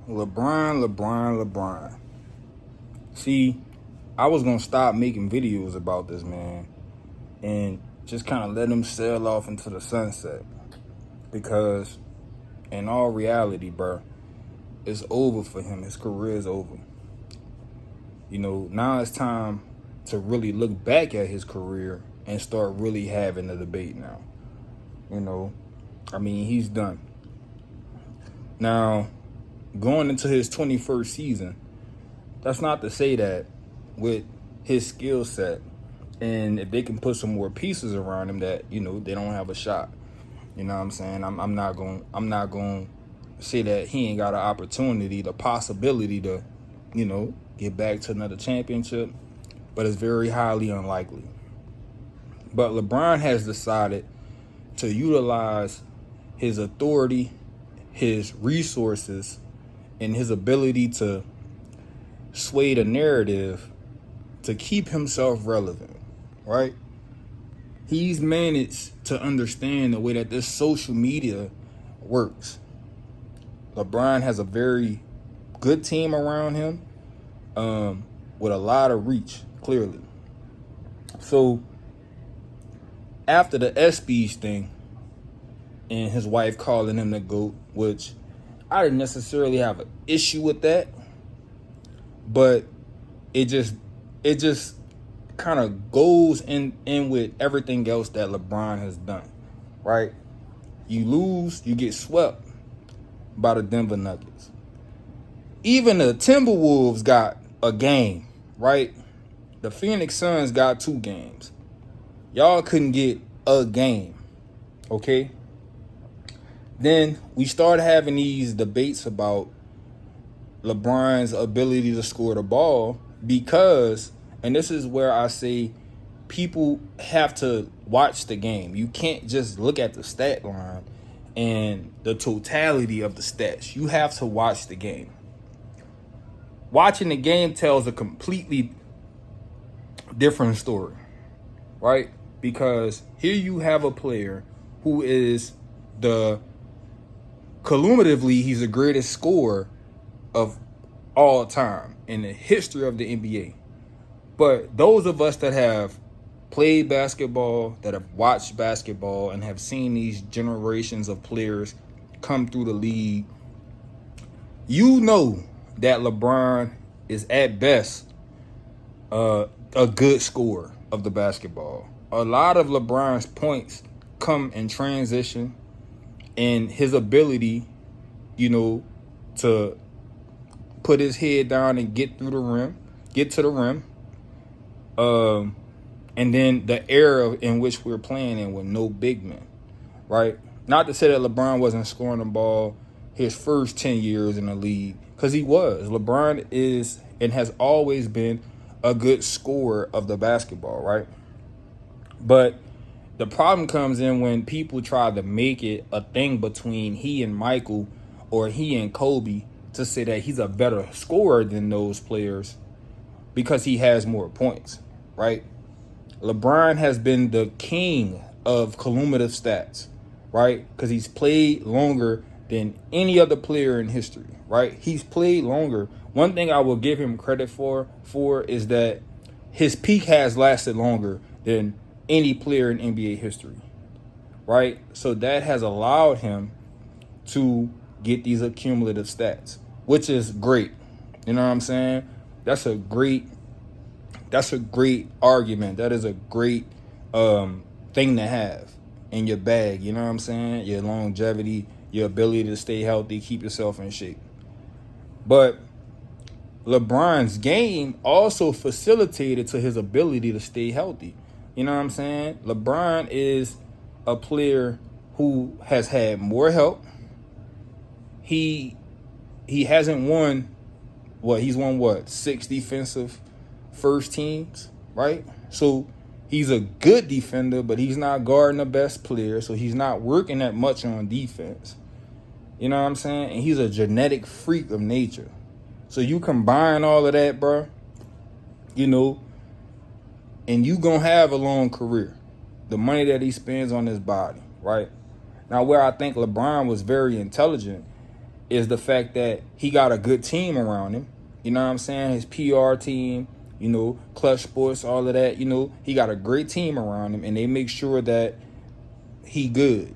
LeBron. See, I was gonna stop making videos about this man and just kind of let him sail off into the sunset because, in all reality, bro, it's over for him. His career is over. Now it's time to really look back at his career and start really having a debate now. He's done. Now, going into his 21st season, that's not to say that with his skill set and if they can put some more pieces around him that, they don't have a shot. You know what I'm saying? I'm not going to say that he ain't got an opportunity, the possibility to, get back to another championship, but it's very highly unlikely. But LeBron has decided to utilize his authority, his resources, and his ability to sway the narrative to keep himself relevant, right? He's managed to understand the way that this social media works. LeBron has a very good team around him with a lot of reach, clearly. So after the ESPYs thing and his wife calling him the GOAT, which I didn't necessarily have an issue with that, but it just kind of goes in with everything else that LeBron has done, right? You lose, you get swept by the Denver Nuggets. Even the Timberwolves got a game, right? The Phoenix Suns got 2 games. Y'all couldn't get a game, okay? Then we started having these debates about LeBron's ability to score the ball because, and this is where I say people have to watch the game. You can't just look at the stat line and the totality of the stats. You have to watch the game. Watching the game tells a completely different story, right? Because here you have a player who is cumulatively, he's the greatest scorer of all time in the history of the NBA. But those of us that have played basketball, that have watched basketball, and have seen these generations of players come through the league, you know that LeBron is at best a good scorer of the basketball. A lot of LeBron's points come in transition and his ability, to put his head down and get to the rim. And then the era in which we're playing in with no big men, right? Not to say that LeBron wasn't scoring the ball his first 10 years in the league, because he was. LeBron is and has always been a good scorer of the basketball, right? But the problem comes in when people try to make it a thing between he and Michael or he and Kobe to say that he's a better scorer than those players because he has more points, right? LeBron has been the king of cumulative stats, right? Because he's played longer than any other player in history, right? He's played longer. One thing I will give him credit for is that his peak has lasted longer than any player in NBA history, right? So that has allowed him to get these accumulative stats, which is great. You know what I'm saying? That's a great argument. That is a great thing to have in your bag. You know what I'm saying? Your longevity, your ability to stay healthy, keep yourself in shape. But LeBron's game also facilitated to his ability to stay healthy. You know what I'm saying? LeBron is a player who has had more help. He hasn't won he's won 6 defensive first teams, right? So he's a good defender, but he's not guarding the best player, so he's not working that much on defense. You know what I'm saying? And he's a genetic freak of nature. So you combine all of that, bro, and you gonna have a long career. The money that he spends on his body, right? Now, where I think LeBron was very intelligent is the fact that he got a good team around him. You know what I'm saying? His PR team, Clutch Sports, all of that. He got a great team around him, and they make sure that he good.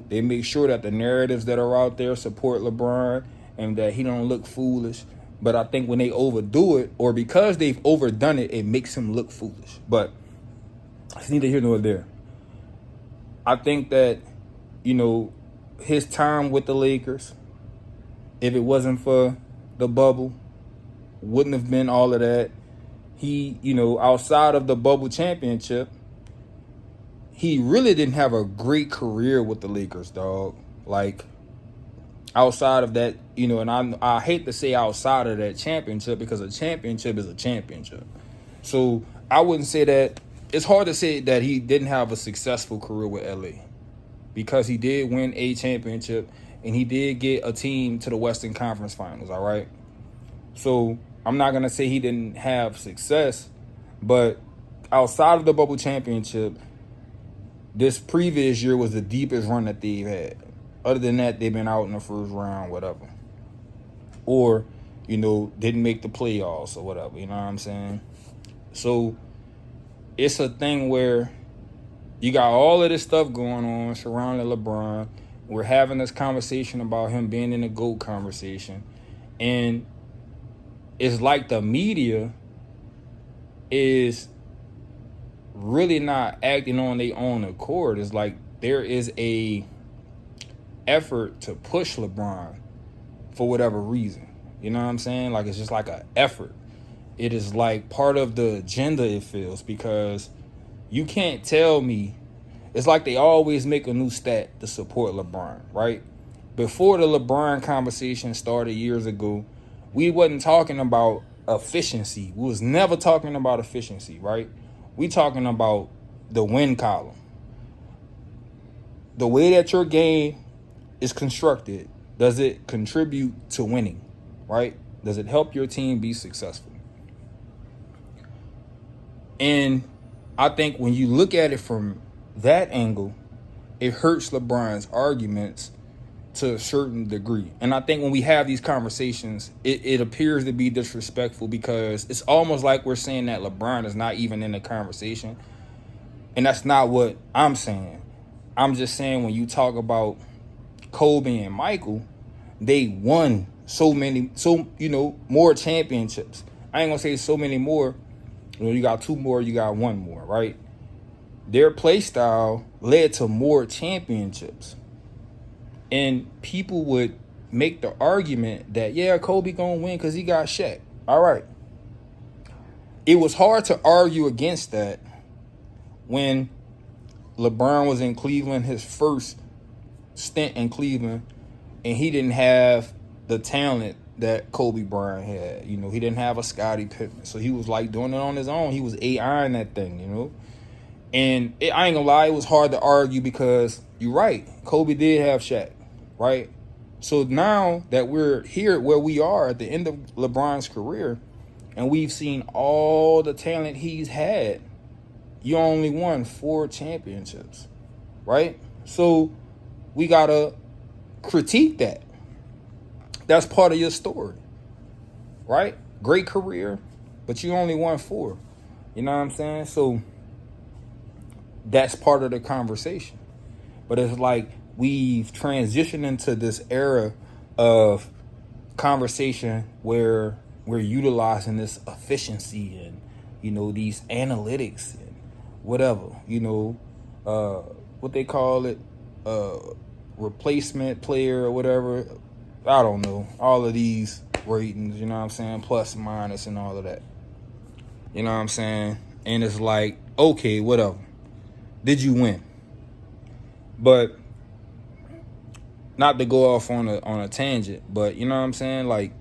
They make sure that the narratives that are out there support LeBron and that he don't look foolish. But I think when they overdo it, or because they've overdone it, it makes him look foolish. But it's neither here nor there. I think that, his time with the Lakers, if it wasn't for the bubble, wouldn't have been all of that. He, outside of the bubble championship, he really didn't have a great career with the Lakers, dog. Like, outside of that, and I hate to say outside of that championship, because a championship is a championship. So I wouldn't say that. It's hard to say that he didn't have a successful career with LA, because he did win a championship and he did get a team to the Western Conference Finals, all right? So I'm not going to say he didn't have success, but outside of the bubble championship, this previous year was the deepest run that they've had. Other than that, they've been out in the first round, whatever. Or, didn't make the playoffs or whatever, you know what I'm saying? So it's a thing where you got all of this stuff going on surrounding LeBron. We're having this conversation about him being in the GOAT conversation. And it's like the media is really not acting on their own accord. It's like there is a effort to push LeBron for whatever reason. You know what I'm saying? Like, it's just like an effort. It is like part of the agenda, it feels, because you can't tell me. It's like they always make a new stat to support LeBron, right? Before the LeBron conversation started years ago, we wasn't talking about efficiency. We was never talking about efficiency, right? We talking about the win column. The way that your game is constructed, does it contribute to winning, right? Does it help your team be successful? And I think when you look at it from that angle, it hurts LeBron's arguments to a certain degree. And I think when we have these conversations, it appears to be disrespectful, because it's almost like we're saying that LeBron is not even in the conversation. And that's not what I'm saying. I'm just saying when you talk about Kobe and Michael, they won more championships. I ain't gonna say so many more. You got two more, you got one more, right? Their play style led to more championships. And people would make the argument that, yeah, Kobe gonna win because he got Shaq. All right. It was hard to argue against that when LeBron was in Cleveland, his first stint in Cleveland, and he didn't have the talent that Kobe Bryant had. He didn't have a Scottie Pippen. So he was like doing it on his own. He was AIing that thing, And I ain't gonna lie, it was hard to argue, because you're right. Kobe did have Shaq, right? So now that we're here where we are at the end of LeBron's career, and we've seen all the talent he's had, you only won 4 championships, right? So we gotta critique that. That's part of your story, right? Great career, but you only won 4. You know what I'm saying? So that's part of the conversation. But it's like we've transitioned into this era of conversation where we're utilizing this efficiency and, these analytics and whatever, what they call it, replacement player or whatever. I don't know. All of these ratings, you know what I'm saying? Plus, minus, and all of that. You know what I'm saying? And it's like, okay, whatever. Did you win? But not to go off on a tangent, but you know what I'm saying? Like,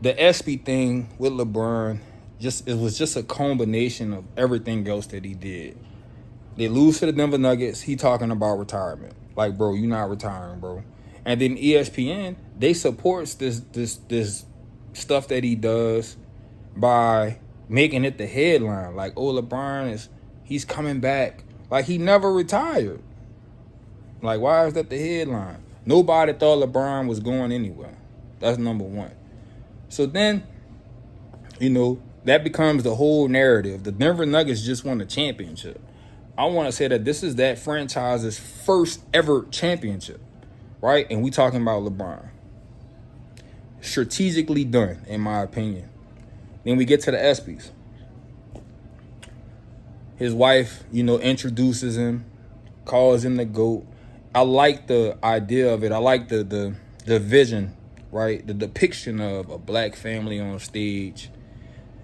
the ESPY thing with LeBron, it was just a combination of everything else that he did. They lose to the Denver Nuggets. He talking about retirement. Like, bro, you're not retiring, bro. And then ESPN, they supports this stuff that he does by making it the headline. Like, oh, LeBron he's coming back. Like, he never retired. Like, why is that the headline? Nobody thought LeBron was going anywhere. That's number one. So then, that becomes the whole narrative. The Denver Nuggets just won a championship. I want to say that this is that franchise's first ever championship, right? And we talking about LeBron. Strategically done, in my opinion. Then we get to the ESPYs. His wife, introduces him, calls him the GOAT. I like the idea of it. I like the vision, right? The depiction of a black family on stage.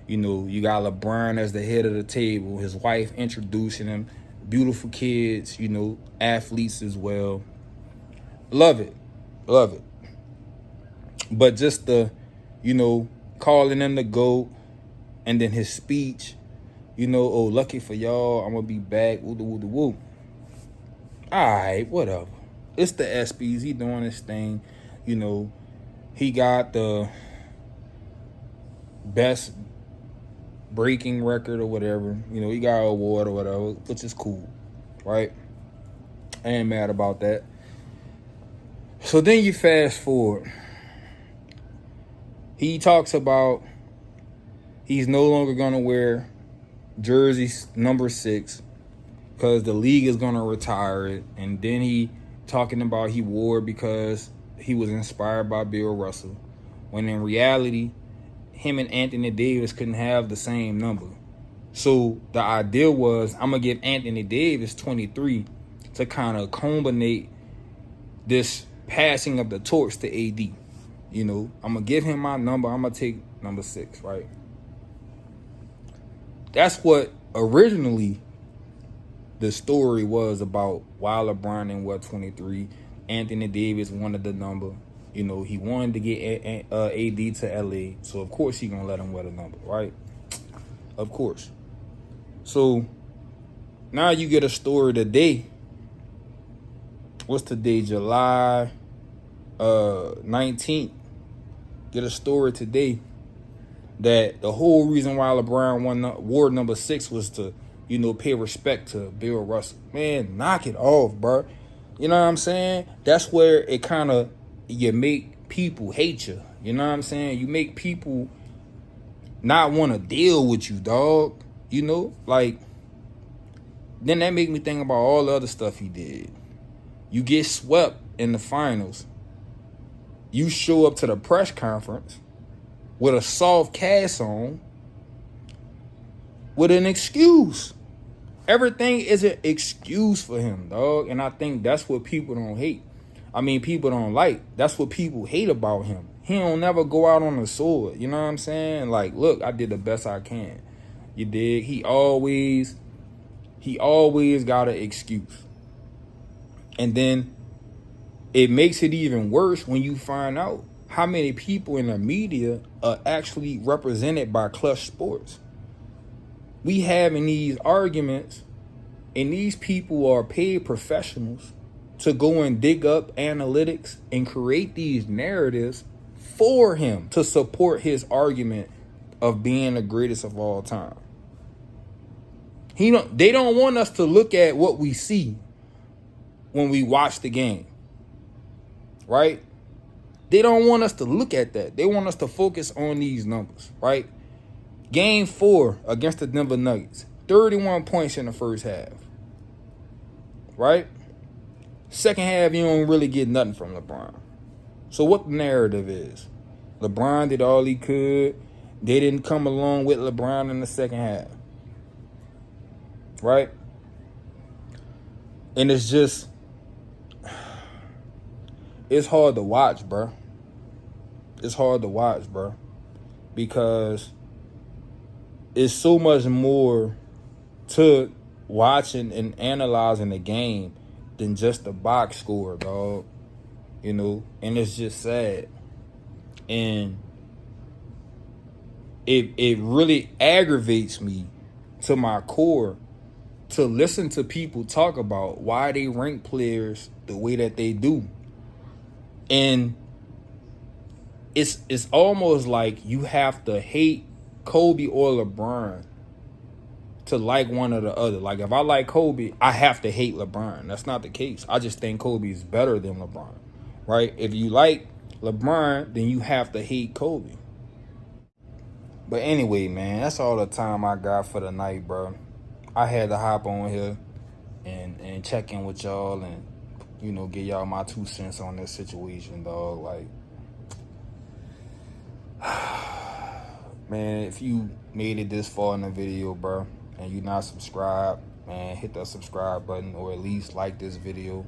You got LeBron as the head of the table, his wife introducing him, beautiful kids, athletes as well. Love it. Love it. But just the, calling him the GOAT, and then his speech, lucky for y'all, I'm going to be back, woo. All right, whatever. It's the ESPYs. He doing his thing. He got the best breaking record or whatever. He got an award or whatever, which is cool, right? I ain't mad about that. So then you fast forward. He talks about he's no longer going to wear jersey number 6 because the league is going to retire it. And then he talking about he wore it because he was inspired by Bill Russell. When in reality, him and Anthony Davis couldn't have the same number. So the idea was, I'm going to give Anthony Davis 23 to kind of culminate this passing of the torch to AD. I'm going to give him my number. I'm going to take number 6, right? That's what originally the story was about. Why LeBron didn't wear 23. Anthony Davis wanted the number. He wanted to get AD to LA. So, of course, he going to let him wear the number, right? Of course. So, now you get a story today. What's today? July 19th. Get a story today that the whole reason why LeBron wore number 6 was to, pay respect to Bill Russell. Man, knock it off, bro. You know what I'm saying? That's where it kind of, you make people hate you. You know what I'm saying? You make people not want to deal with you, dog. Like, then that make me think about all the other stuff he did. You get swept in the finals. You show up to the press conference with a soft cast on with an excuse. Everything is an excuse for him, dog. And I think that's what people don't hate. People don't like. That's what people hate about him. He don't never go out on the sword. You know what I'm saying? Like, look, I did the best I can. You dig? He always got an excuse. And then it makes it even worse when you find out how many people in the media are actually represented by Clutch Sports. We having these arguments, and these people are paid professionals to go and dig up analytics and create these narratives for him to support his argument of being the greatest of all time. They don't want us to look at what we see when we watch the game. Right? They don't want us to look at that. They want us to focus on these numbers, right? Game 4 against the Denver Nuggets. 31 points in the first half. Right? Second half, you don't really get nothing from LeBron. So what the narrative is? LeBron did all he could. They didn't come along with LeBron in the second half. Right? And it's just, it's hard to watch, bro. It's hard to watch, bro. Because it's so much more to watching and analyzing the game than just the box score, dog. And it's just sad. And it really aggravates me to my core to listen to people talk about why they rank players the way that they do. And it's almost like you have to hate Kobe or LeBron to like one or the other. Like, if I like Kobe, I have to hate LeBron. That's not the case. I just think Kobe is better than LeBron. right? If you like LeBron, then you have to hate Kobe. But anyway, man, that's all the time I got for the night, bro. I had to hop on here and check in with y'all and give y'all my 2 cents on this situation, dog. Like, man, if you made it this far in the video, bro, and you not subscribed, man, hit that subscribe button or at least like this video.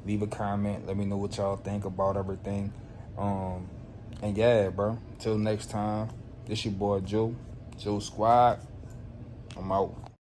Leave a comment. Let me know what y'all think about everything. And yeah, bro. Till next time. This your boy Joe. Joe Squad. I'm out.